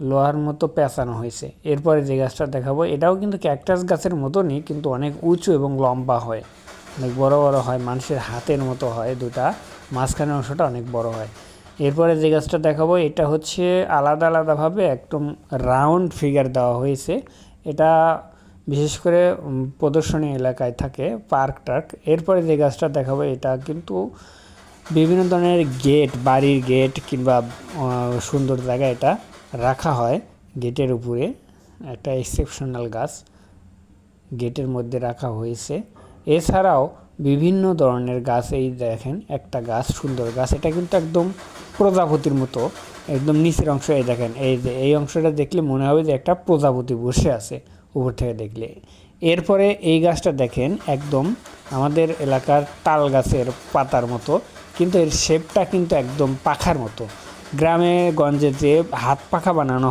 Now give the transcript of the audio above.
লোহার মতো পেঁচানো হয়েছে। এরপরে যে গাছটা দেখাবো এটাও কিন্তু ক্যাকটাস গাছের মতনই, কিন্তু অনেক উঁচু এবং লম্বা হয়, অনেক বড় বড় হয়, মানুষের হাতের মতো হয় দুটা, মাঝখানের অংশটা অনেক বড় হয়। এরপরে যে গাছটা দেখাবো এটা হচ্ছে আলাদা আলাদাভাবে একদম রাউন্ড ফিগার দেওয়া হয়েছে। এটা বিশেষ করে প্রদর্শনী এলাকায় থাকে, পার্ক টার্ক। এরপরে যে গাছটা দেখাবো এটা কিন্তু বিভিন্ন ধরনের গেট, বাড়ির গেট কিংবা সুন্দর জায়গায় এটা রাখা হয় গেটের উপরে। একটা এক্সেপশনাল গাছ গেটের মধ্যে রাখা হয়েছে। এছাড়াও বিভিন্ন ধরনের গাছ, এই দেখেন একটা গাছ, সুন্দর গাছ, এটা কিন্তু একদম প্রজাপতির মতো, একদম নিচের অংশ এই দেখেন, এই যে এই অংশটা দেখলে মনে হবে যে একটা প্রজাপতি বসে আছে উপর থেকে দেখলে। এরপরে এই গাছটা দেখেন একদম আমাদের এলাকার তাল গাছের পাতার মতো, কিন্তু এর শেপটা কিন্তু একদম পাখার মতো। গ্রামে গঞ্জে যে হাত পাখা বানানো